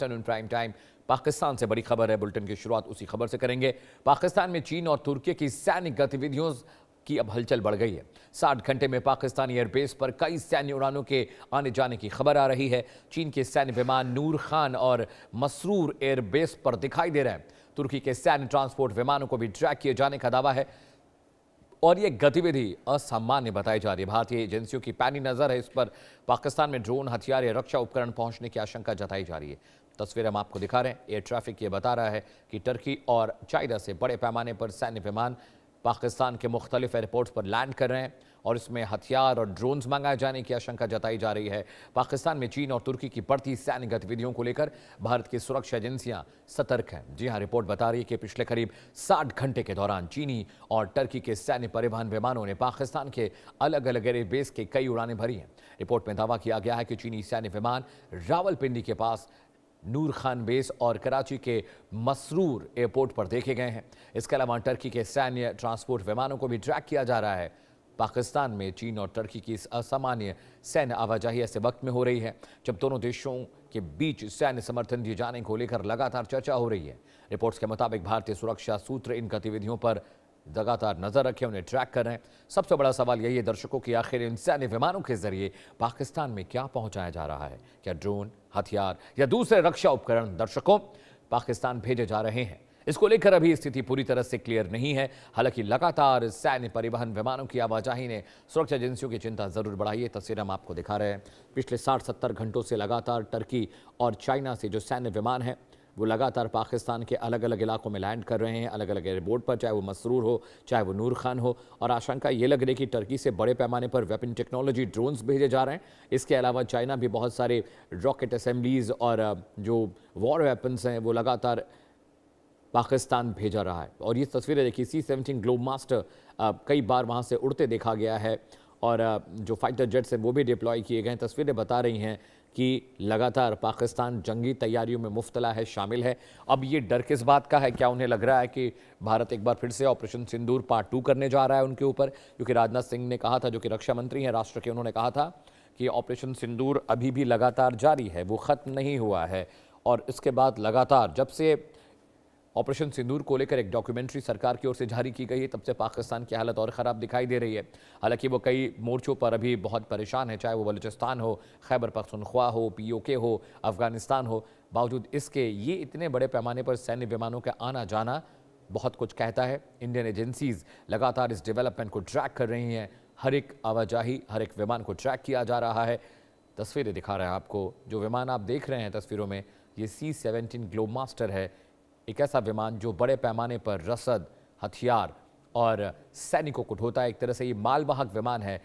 Afternoon prime time Pakistan से बड़ी खबर है। बुलेटिन की शुरुआत उसी खबर से करेंगे। पाकिस्तान में चीन और तुर्की की सैन्य गतिविधियों की अब हलचल बढ़ गई है। 60 घंटे में पाकिस्तानी एयरबेस पर कई सैन्य उड़ानों के आने जाने की खबर आ रही है। चीन के सैन्य विमान नूर खान और मसरूर एयरबेस पर दिखाई दे रहे हैं। तुर्की के सैन्य ट्रांसपोर्ट विमानों को भी ट्रैक किए जाने का दावा है और ये गतिविधि असामान्य बताई जा रही है। भारतीय एजेंसियों की पैनी नजर है इस पर। पाकिस्तान में ड्रोन, हथियार या रक्षा उपकरण पहुंचने की आशंका जताई जा रही है। तस्वीर हम आपको दिखा रहे हैं। एयर ट्रैफिक ये बता रहा है कि टर्की और चाइना से बड़े पैमाने पर सैन्य विमान पाकिस्तान के मुख्तलिफ एयरपोर्ट्स पर लैंड कर रहे हैं और इसमें हथियार और ड्रोन्स मंगाए जाने की आशंका जताई जा रही है। पाकिस्तान में चीन और तुर्की की बढ़ती सैन्य गतिविधियों को लेकर भारत की सुरक्षा एजेंसियां सतर्क हैं। जी हां, रिपोर्ट बता रही है कि पिछले करीब 60 घंटे के दौरान चीनी और टर्की के सैन्य परिवहन विमानों ने पाकिस्तान के अलग अलग एयरबेस के कई उड़ानें भरी हैं। रिपोर्ट में दावा किया गया है कि चीनी सैन्य विमान रावलपिंडी के पास नूर खान बेस और कराची के मसरूर एयरपोर्ट पर देखे गए हैं। इसके अलावा टर्की के सैन्य ट्रांसपोर्ट विमानों को भी ट्रैक किया जा रहा है। पाकिस्तान में चीन और टर्की की इस असामान्य सैन्य आवाजाही ऐसे वक्त में हो रही है जब दोनों देशों के बीच सैन्य समर्थन दिए जाने को लेकर लगातार चर्चा हो रही है। रिपोर्ट्स के मुताबिक भारतीय सुरक्षा सूत्र इन गतिविधियों पर लगातार नजर रखे, उन्हें ट्रैक कर रहे हैं। सबसे बड़ा सवाल यही है दर्शकों कि आखिर इन सैन्य विमानों के जरिए पाकिस्तान में क्या पहुंचाया जा रहा है। क्या ड्रोन, हथियार या दूसरे रक्षा उपकरण दर्शकों पाकिस्तान भेजे जा रहे हैं? इसको लेकर अभी स्थिति पूरी तरह से क्लियर नहीं है। हालांकि लगातार सैन्य परिवहन विमानों की आवाजाही ने सुरक्षा एजेंसियों की चिंता जरूर बढ़ाई है। तस्वीर हम आपको दिखा रहे हैं। पिछले 60-70 घंटों से लगातार टर्की और चाइना से जो सैन्य विमान है वो लगातार पाकिस्तान के अलग अलग इलाकों में लैंड कर रहे हैं, अलग अलग एयरपोर्ट पर, चाहे वो मसरूर हो चाहे वो नूर खान हो। और आशंका ये लग रही है कि टर्की से बड़े पैमाने पर वेपन टेक्नोलॉजी ड्रोन्स भेजे जा रहे हैं। इसके अलावा चाइना भी बहुत सारे रॉकेट असेंबलीज और जो वॉर वेपन्स हैं वो लगातार पाकिस्तान भेजा रहा है। और ये तस्वीरें देखिए, C-17 ग्लोबमास्टर कई बार वहाँ से उड़ते देखा गया है और जो फाइटर जेट्स हैं वो भी डिप्लॉय किए गए हैं। तस्वीरें बता रही हैं कि लगातार पाकिस्तान जंगी तैयारियों में मुफ्तला है, शामिल है। अब ये डर किस बात का है? क्या उन्हें लग रहा है कि भारत एक बार फिर से ऑपरेशन सिंदूर पार्ट 2 करने जा रहा है उनके ऊपर? क्योंकि राजनाथ सिंह ने कहा था, जो कि रक्षा मंत्री हैं राष्ट्र के, उन्होंने कहा था कि ऑपरेशन सिंदूर अभी भी लगातार जारी है, वो ख़त्म नहीं हुआ है। और इसके बाद लगातार जब से ऑपरेशन सिंदूर को लेकर एक डॉक्यूमेंट्री सरकार की ओर से जारी की गई है तब से पाकिस्तान की हालत और ख़राब दिखाई दे रही है। हालांकि वो कई मोर्चों पर अभी बहुत परेशान है, चाहे वो बलूचिस्तान हो, खैबर पख्तूनख्वा हो, POK हो, अफगानिस्तान हो। बावजूद इसके ये इतने बड़े पैमाने पर सैन्य विमानों का आना जाना बहुत कुछ कहता है। इंडियन एजेंसीज लगातार इस डेवलपमेंट को ट्रैक कर रही हैं। हर एक आवाजाही, हर एक विमान को ट्रैक किया जा रहा है। तस्वीरें दिखा रहे हैं आपको। जो विमान आप देख रहे हैं तस्वीरों में, ये C-17 ग्लोबमास्टर है। एक ऐसा विमान जो बड़े पैमाने पर रसद, हथियार और सैनिकों को ढोता है। एक तरह से ये मालवाहक विमान है,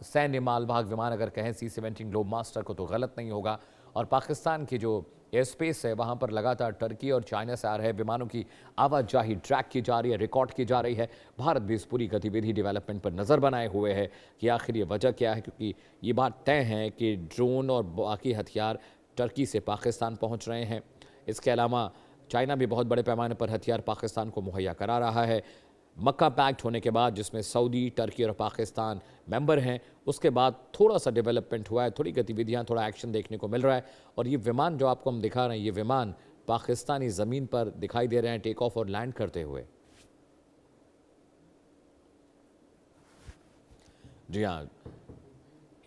सैन्य मालवाहक विमान अगर कहें C-17 ग्लोबमास्टर को तो गलत नहीं होगा। और पाकिस्तान की जो एयर स्पेस है वहाँ पर लगातार टर्की और चाइना से आ रहे विमानों की आवाजाही ट्रैक की जा रही है, रिकॉर्ड की जा रही है। भारत भी इस पूरी गतिविधि डेवलपमेंट पर नज़र बनाए हुए है कि आखिर ये वजह क्या है, क्योंकि ये बात तय है कि ड्रोन और बाकी हथियार टर्की से पाकिस्तान पहुँच रहे हैं। इसके अलावा चाइना भी बहुत बड़े पैमाने पर हथियार पाकिस्तान को मुहैया करा रहा है। मक्का पैक्ट होने के बाद, जिसमें सऊदी, टर्की और पाकिस्तान मेंबर हैं, उसके बाद थोड़ा सा डेवलपमेंट हुआ है, थोड़ी गतिविधियां, थोड़ा एक्शन देखने को मिल रहा है। और ये विमान जो आपको हम दिखा रहे हैं, ये विमान पाकिस्तानी ज़मीन पर दिखाई दे रहे हैं टेक ऑफ और लैंड करते हुए। जी हाँ,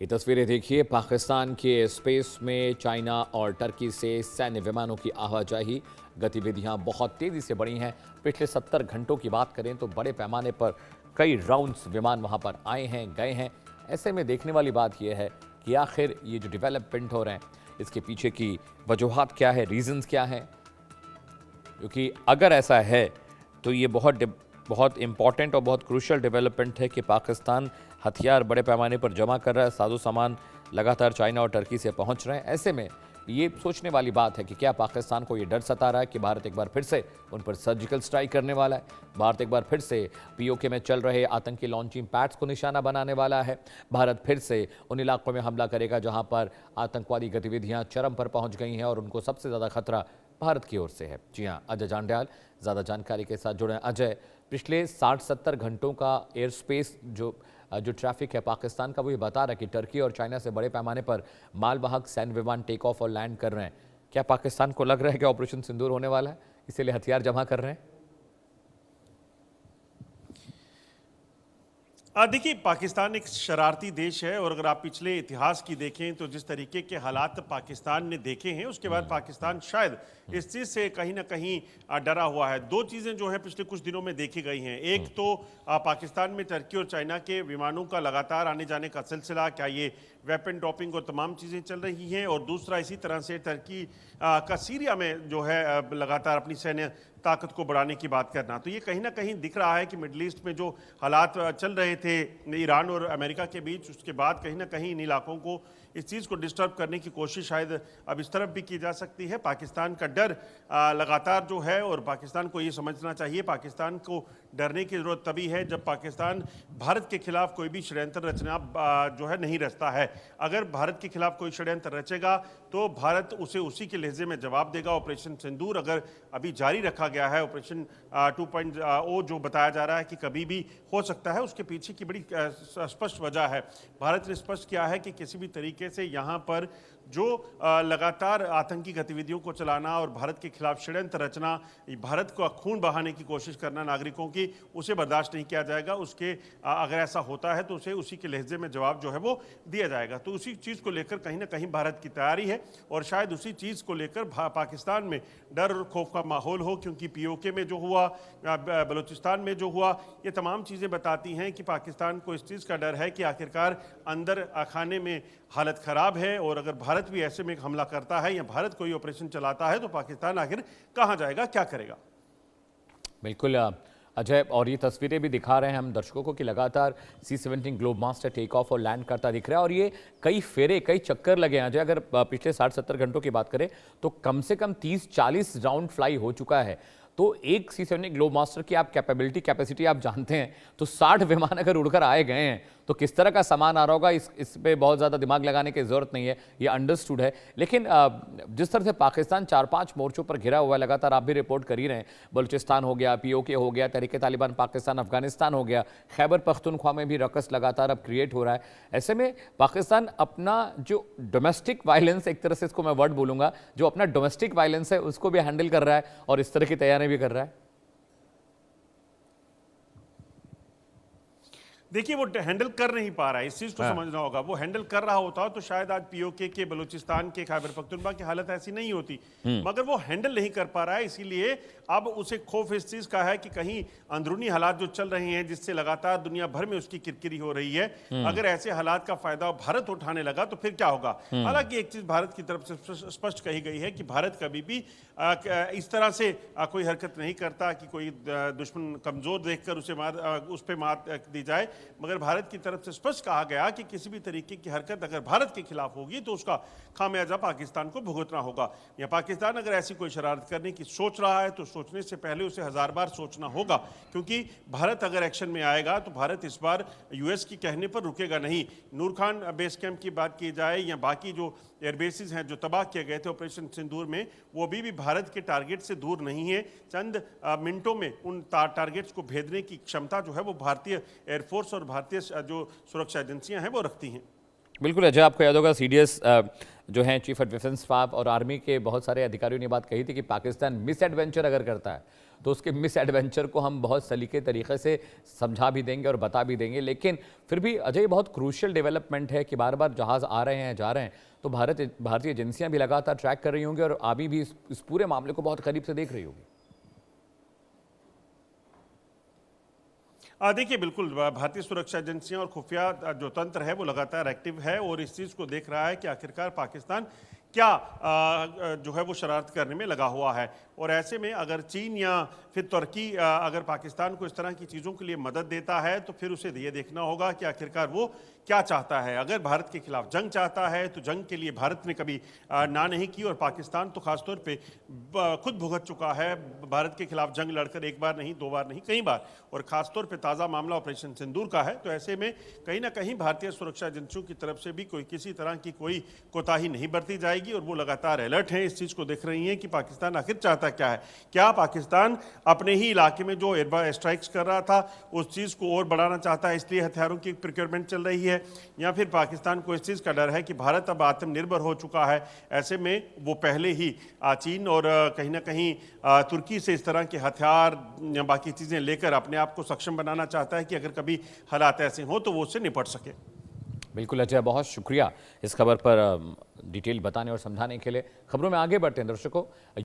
ये तस्वीरें देखिए। पाकिस्तान के स्पेस में चाइना और टर्की से सैन्य विमानों की आवाजाही गतिविधियां बहुत तेज़ी से बढ़ी हैं। पिछले 70 घंटों की बात करें तो बड़े पैमाने पर कई राउंड्स विमान वहां पर आए हैं, गए हैं। ऐसे में देखने वाली बात यह है कि आखिर ये जो डेवलपमेंट हो रहे हैं इसके पीछे की वजूहात क्या है, रीजंस क्या हैं। क्योंकि अगर ऐसा है तो ये बहुत इंपॉर्टेंट और बहुत क्रूशल डेवलपमेंट है कि पाकिस्तान हथियार बड़े पैमाने पर जमा कर रहा है, साजो सामान लगातार चाइना और टर्की से पहुंच रहे हैं। ऐसे में ये सोचने वाली बात है कि क्या पाकिस्तान को ये डर सता रहा है कि भारत एक बार फिर से उन पर सर्जिकल स्ट्राइक करने वाला है, भारत एक बार फिर से POK में चल रहे आतंकी लॉन्चिंग पैड्स को निशाना बनाने वाला है, भारत फिर से उन इलाकों में हमला करेगा जहां पर आतंकवादी गतिविधियां चरम पर पहुंच गई हैं और उनको सबसे ज़्यादा खतरा भारत की ओर से है। जी हाँ, अजय जांड्याल ज़्यादा जानकारी के साथ जुड़े हैं। अजय, पिछले 60-70 घंटों का एयर स्पेस जो ट्रैफिक है पाकिस्तान का, वो ये बता रहा है कि टर्की और चाइना से बड़े पैमाने पर मालवाहक सैन्य विमान टेक ऑफ और लैंड कर रहे हैं। क्या पाकिस्तान को लग रहा है कि ऑपरेशन सिंदूर होने वाला है, इसीलिए हथियार जमा कर रहे हैं? देखिए, पाकिस्तान एक शरारती देश है और अगर आप पिछले इतिहास की देखें तो जिस तरीके के हालात पाकिस्तान ने देखे हैं उसके बाद पाकिस्तान शायद इस चीज़ से कहीं ना कहीं डरा हुआ है। दो चीज़ें जो हैं पिछले कुछ दिनों में देखी गई हैं। एक तो पाकिस्तान में टर्की और चाइना के विमानों का लगातार आने जाने का सिलसिला, क्या ये वेपन ड्रॉपिंग और तमाम चीज़ें चल रही हैं, और दूसरा इसी तरह से टर्की का सीरिया में जो है लगातार अपनी सैन्य ताकत को बढ़ाने की बात करना। तो ये कहीं ना कहीं दिख रहा है कि मिडल ईस्ट में जो हालात चल रहे थे ईरान और अमेरिका के बीच, उसके बाद कहीं ना कहीं इन इलाकों को इस चीज़ को डिस्टर्ब करने की कोशिश शायद अब इस तरफ भी की जा सकती है। पाकिस्तान का डर लगातार जो है, और पाकिस्तान को ये समझना चाहिए पाकिस्तान को डरने की ज़रूरत तभी है जब पाकिस्तान भारत के खिलाफ कोई भी षड्यंत्र रचना जो है नहीं रचता है। अगर भारत के खिलाफ कोई षड्यंत्र रचेगा तो भारत उसे उसी के लहजे में जवाब देगा। ऑपरेशन सिंदूर अगर अभी जारी रखा गया है, ऑपरेशन 2.0 जो बताया जा रहा है कि कभी भी हो सकता है, उसके पीछे की बड़ी स्पष्ट वजह है। भारत ने स्पष्ट किया है कि किसी भी तरीके से यहाँ पर जो लगातार आतंकी गतिविधियों को चलाना और भारत के खिलाफ षड्यंत्र रचना, भारत को खून बहाने की कोशिश करना नागरिकों की, उसे बर्दाश्त नहीं किया जाएगा। उसके अगर ऐसा होता है तो उसे उसी के लहजे में जवाब जो है वो दिया जाएगा। तो उसी चीज़ को लेकर कहीं ना कहीं भारत की तैयारी है, और शायद उसी चीज़ को लेकर पाकिस्तान में डर और खौफ का माहौल हो, क्योंकि POK में जो हुआ, बलूचिस्तान में जो हुआ, ये तमाम चीज़ें बताती हैं कि पाकिस्तान को इस चीज़ का डर है कि आखिरकार अंदर खाने में हालत ख़राब है, और अगर भारत भी ऐसे में हमला करता है या भारत कोई ऑपरेशन चलाता है तो पाकिस्तान आखिर कहाँ जाएगा, क्या करेगा। बिल्कुल अजय, और ये तस्वीरें भी दिखा रहे हैं हम दर्शकों को कि लगातार C-17 ग्लोबमास्टर टेक ऑफ और लैंड करता दिख रहा है, और ये कई फेरे, कई चक्कर लगे हैं अजय। अगर पिछले 60-70 घंटों की बात करें तो कम से कम 30-40 राउंड फ्लाई हो चुका है। तो एक C-17 ग्लोबमास्टर की आप कैपेसिटी आप जानते हैं, तो 60 विमान अगर उड़कर आए गए हैं तो किस तरह का सामान आ रहा होगा, इस पे बहुत ज़्यादा दिमाग लगाने की ज़रूरत नहीं है, ये अंडरस्टूड है। लेकिन जिस तरह से पाकिस्तान 4-5 मोर्चों पर घिरा हुआ है, लगातार आप भी रिपोर्ट कर ही रहे हैं, बलूचिस्तान हो गया, POK हो गया, तहरीक तालिबान पाकिस्तान, अफगानिस्तान हो गया, खैबर पख्तूनख्वा में भी रकस लगातार अब क्रिएट हो रहा है। ऐसे में पाकिस्तान अपना जो डोमेस्टिक वायलेंस, एक तरह से इसको मैं वर्ड बोलूँगा, जो अपना डोमेस्टिक वायलेंस है उसको भी हैंडल कर रहा है और इस तरह की तैयारी भी कर रहा है। देखिए, वो हैंडल कर नहीं पा रहा है, इस चीज़ को समझना होगा। वो हैंडल कर रहा होता तो शायद आज POK के, बलूचिस्तान के, खैबर पख्तूनख्वा की हालत ऐसी नहीं होती, मगर वो हैंडल नहीं कर पा रहा है। इसीलिए अब उसे खौफ इस चीज़ का है कि कहीं अंदरूनी हालात जो चल रहे हैं, जिससे लगातार दुनिया भर में उसकी किरकिरी हो रही है, अगर ऐसे हालात का फायदा भारत उठाने लगा तो फिर क्या होगा। हालांकि एक चीज़ भारत की तरफ से स्पष्ट कही गई है कि भारत कभी भी इस तरह से कोई हरकत नहीं करता कि कोई दुश्मन कमज़ोर देखकर उस पर मात दी जाए, मगर भारत की तरफ से स्पष्ट कहा गया कि किसी भी तरीके की हरकत अगर भारत के खिलाफ होगी तो उसका खामियाजा पाकिस्तान को भुगतना होगा। या पाकिस्तान अगर ऐसी कोई शरारत करने की सोच रहा है तो सोचने से पहले उसे 1000 बार सोचना होगा, क्योंकि भारत अगर एक्शन में आएगा तो भारत इस बार US की कहने पर रुकेगा नहीं। नूर खान बेस कैंप की बात की जाए या बाकी जो एयरबेसिस हैं जो तबाह किए गए थे ऑपरेशन सिंदूर में, वो अभी भी भारत के टारगेट से दूर नहीं है। चंद मिनटों में उन टारगेट्स को भेदने की क्षमता जो है वो भारतीय एयरफोर्स और भारतीय जो सुरक्षा एजेंसियां हैं वो रखती हैं। बिल्कुल अजय, आपको याद होगा CDS जो हैं चीफ ऑफ डिफेंस स्टाफ और आर्मी के बहुत सारे अधिकारियों ने बात कही थी कि पाकिस्तान मिस एडवेंचर अगर करता है तो उसके मिस एडवेंचर को हम बहुत सलीके तरीके से समझा भी देंगे और बता भी देंगे। लेकिन फिर भी अजय, बहुत क्रूशियल डेवलपमेंट है कि बार बार जहाज़ आ रहे हैं, जा रहे हैं, तो भारतीय एजेंसियां भी लगातार ट्रैक कर रही होंगी और अभी भी इस पूरे मामले को बहुत करीब से देख रही होगी। देखिए, बिल्कुल भारतीय सुरक्षा एजेंसियां और खुफिया जो तंत्र है वो लगातार एक्टिव है और इस चीज़ को देख रहा है कि आखिरकार पाकिस्तान क्या जो है वो शरारत करने में लगा हुआ है। और ऐसे में अगर चीन या फिर तुर्की अगर पाकिस्तान को इस तरह की चीज़ों के लिए मदद देता है तो फिर उसे ये देखना होगा कि आखिरकार वो क्या चाहता है। अगर भारत के खिलाफ जंग चाहता है तो जंग के लिए भारत ने कभी ना नहीं की, और पाकिस्तान तो खासतौर पे खुद भुगत चुका है भारत के खिलाफ जंग लड़कर, एक बार नहीं, 2 बार नहीं, कई बार, और खासतौर पे ताज़ा मामला ऑपरेशन सिंदूर का है। तो ऐसे में कहीं ना कहीं भारतीय सुरक्षा एजेंसियों की तरफ से भी कोई किसी तरह की कोई कोताही नहीं बरती जाएगी और वो लगातार अलर्ट हैं, इस चीज़ को देख रही हैं कि पाकिस्तान आखिर चाहता क्या है। क्या पाकिस्तान अपने ही इलाके में जो एयर स्ट्राइक्स कर रहा था उस चीज़ को और बढ़ाना चाहता है, इसलिए हथियारों की प्रोक्योरमेंट चल रही है, है, या फिर पाकिस्तान को इस चीज़ का डर है कि भारत अब आत्मनिर्भर हो चुका है, ऐसे में वो पहले ही चीन और कहीं ना कहीं तुर्की से इस तरह के हथियार या बाकी चीज़ें लेकर अपने आप को सक्षम बनाना चाहता है कि अगर कभी हालात ऐसे हों तो वो उससे निपट सके। बिल्कुल अजय, बहुत शुक्रिया इस खबर पर डिटेल बताने और समझाने के लिए। खबरों में आगे बढ़ते हैं दर्शकों।